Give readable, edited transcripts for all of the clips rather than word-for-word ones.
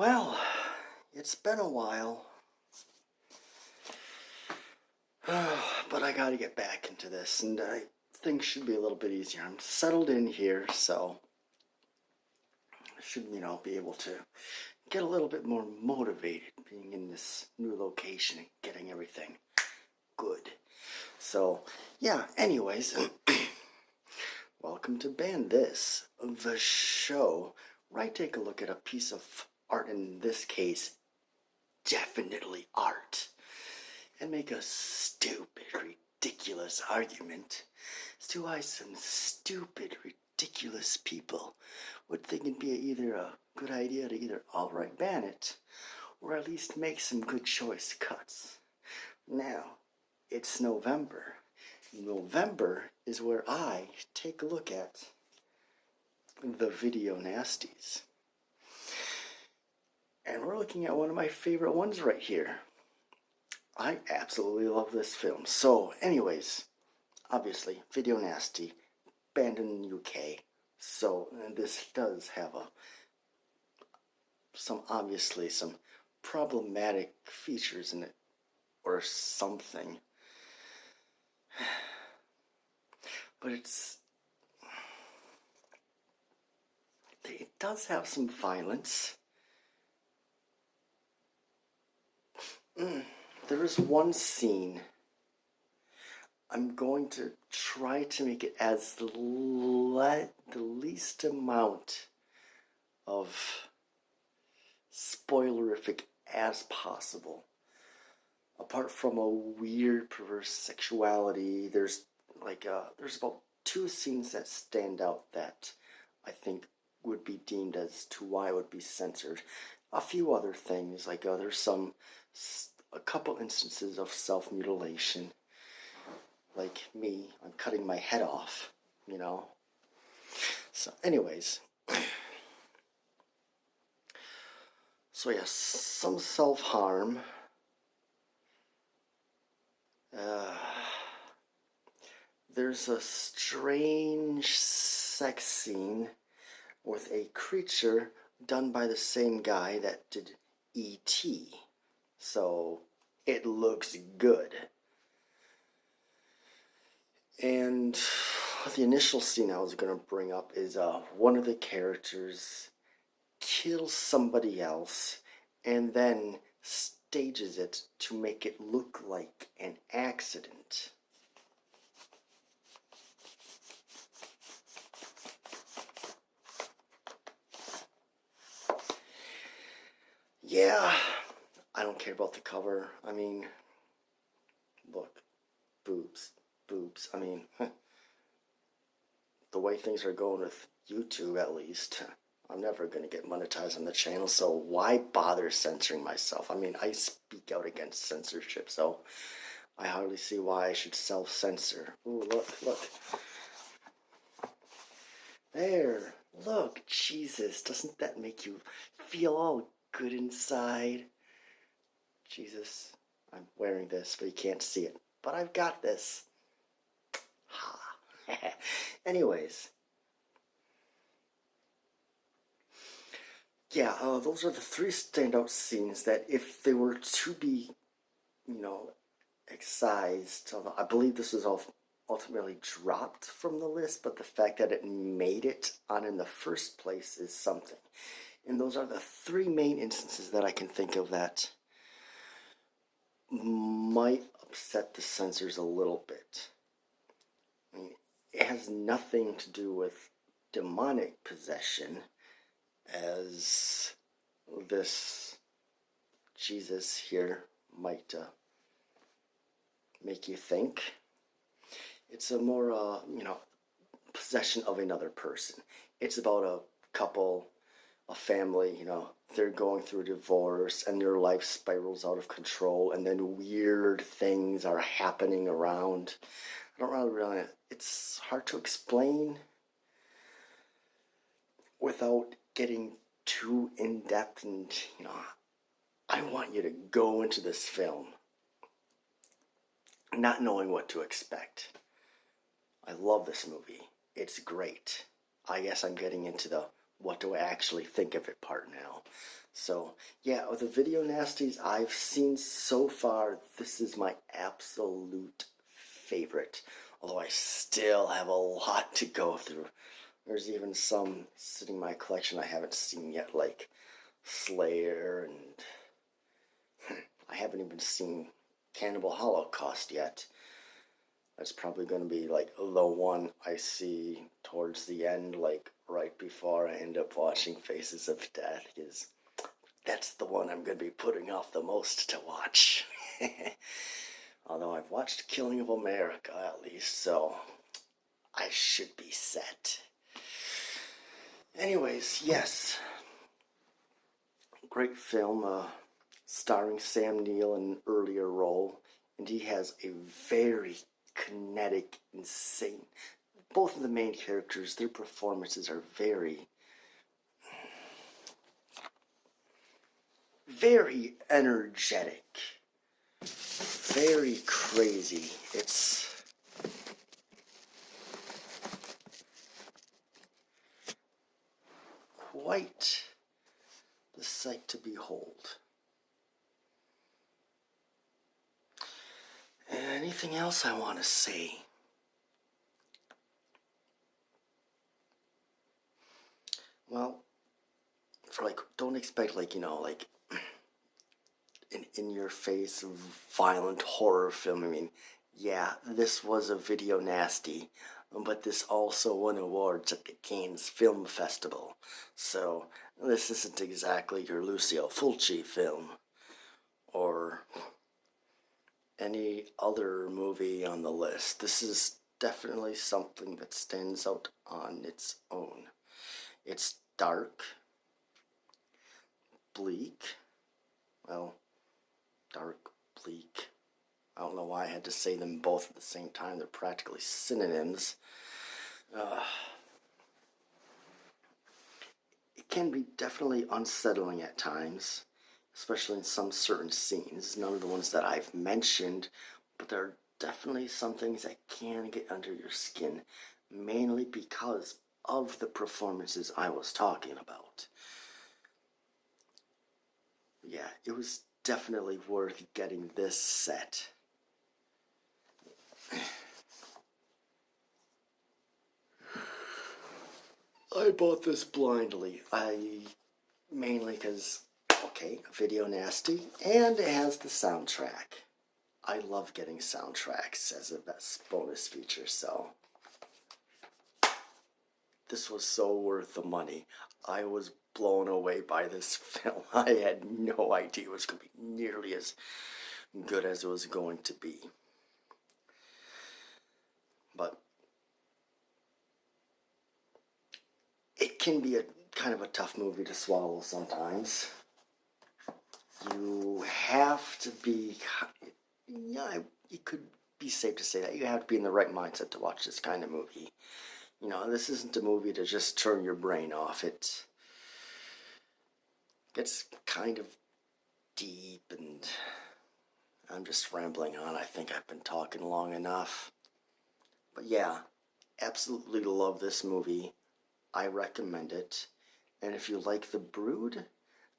Well, it's been a while, but I gotta get back into this, and things should be a little bit easier. I'm settled in here, so I should, be able to get a little bit more motivated being in this new location and getting everything good. So, yeah, anyways, welcome to Band This, the show where I take a look at a piece of art, in this case, definitely art, and make a stupid, ridiculous argument as to why some stupid, ridiculous people would think it'd be either a good idea to either outright ban it or at least make some good choice cuts. Now, it's November. November is where I take a look at the video nasties. And we're looking at one of my favorite ones right here. I absolutely love this film. So, anyways, obviously, Video Nasty, banned in the UK. So, this does have some problematic features in it, or something. But it does have some violence. There is one scene. I'm going to try to make it as the least amount of spoilerific as possible. Apart from a weird, perverse sexuality, there's about 2 scenes that stand out that I think would be deemed as to why it would be censored. A few other things, there's a couple instances of self-mutilation, like me, I'm cutting my head off, So, anyways, so yes, some self-harm. There's a strange sex scene with a creature done by the same guy that did E.T. So it looks good. And the initial scene I was going to bring up is one of the characters kills somebody else and then stages it to make it look like an accident. Yeah, I don't care about the cover. I mean, look, boobs. I mean, the way things are going with YouTube, at least, I'm never going to get monetized on the channel, so why bother censoring myself? I mean, I speak out against censorship, so I hardly see why I should self-censor. Ooh, look. There, look, Jesus, doesn't that make you feel all good inside? Jesus, I'm wearing this, but you can't see it. But I've got this. Ha. Anyways. Yeah, those are the 3 standout scenes that if they were to be, excised, I believe this was ultimately dropped from the list, but the fact that it made it on in the first place is something. And those are the 3 main instances that I can think of that might upset the censors a little bit. I mean, it has nothing to do with demonic possession, as this Jesus here might make you think. It's a more, possession of another person. It's about a couple, a family, they're going through a divorce and their life spirals out of control, and then weird things are happening around. I don't really, it's hard to explain without getting too in-depth, and, I want you to go into this film not knowing what to expect. I love this movie. It's great. I guess I'm getting into the what do I actually think of it part now. So, yeah, of the video nasties I've seen so far, this is my absolute favorite. Although I still have a lot to go through. There's even some sitting in my collection I haven't seen yet, like Slayer, and I haven't even seen Cannibal Holocaust yet. That's probably going to be like the one I see towards the end, like right before I end up watching Faces of Death, because that's the one I'm going to be putting off the most to watch. Although I've watched Killing of America at least, so I should be set. Anyways, yes. Great film, starring Sam Neill in an earlier role, and he has a very kinetic, insane. Both of the main characters, their performances are very, very energetic, very crazy. It's quite the sight to behold. Anything else I want to say? Well, for like, don't expect like, like an in-your-face violent horror film. I mean, yeah, this was a video nasty, but this also won awards at the Cannes Film Festival. So, this isn't exactly your Lucio Fulci film, or any other movie on the list. This is definitely something that stands out on its own. It's dark, bleak, well, dark, bleak. I don't know why I had to say them both at the same time. They're practically synonyms. It can be definitely unsettling at times, especially in some certain scenes. None of the ones that I've mentioned, but there are definitely some things that can get under your skin, mainly because of the performances I was talking about. Yeah, it was definitely worth getting this set. I bought this blindly. Mainly because, okay, video nasty, and it has the soundtrack. I love getting soundtracks as a best bonus feature, so this was so worth the money. I was blown away by this film. I had no idea it was going to be nearly as good as it was going to be. But it can be a kind of a tough movie to swallow sometimes. You have to be, yeah, it could be safe to say that you have to be in the right mindset to watch this kind of movie. This isn't a movie to just turn your brain off. It gets kind of deep, and I'm just rambling on. I think I've been talking long enough. But yeah, absolutely love this movie. I recommend it. And if you like The Brood,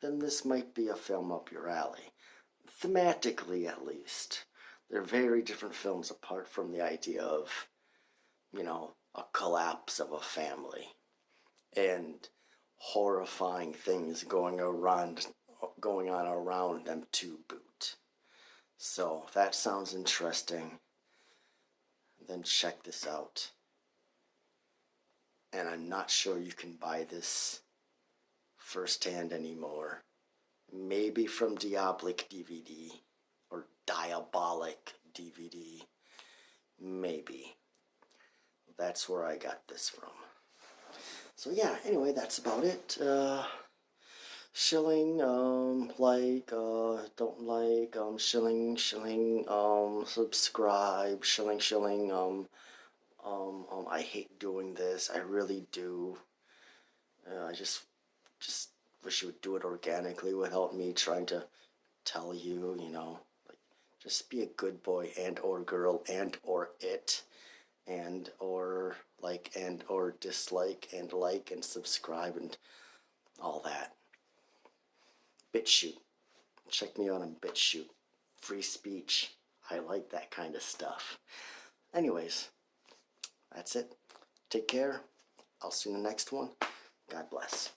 then this might be a film up your alley. Thematically, at least. They're very different films apart from the idea of, a collapse of a family and horrifying things going on around them to boot. So, if that sounds interesting, then check this out. And I'm not sure you can buy this firsthand anymore. Maybe from Diabolic DVD or Diabolic DVD. Maybe. That's where I got this from. So yeah, anyway, that's about it. Shilling, don't like, shilling, subscribe, shilling, I hate doing this, I really do. I just wish you would do it organically without me trying to tell you, like, just be a good boy and or girl and or it and or like and or dislike and like and subscribe and all that. BitChute. Check me out on BitChute. Free speech. I like that kind of stuff. Anyways, that's it. Take care. I'll see you in the next one. God bless.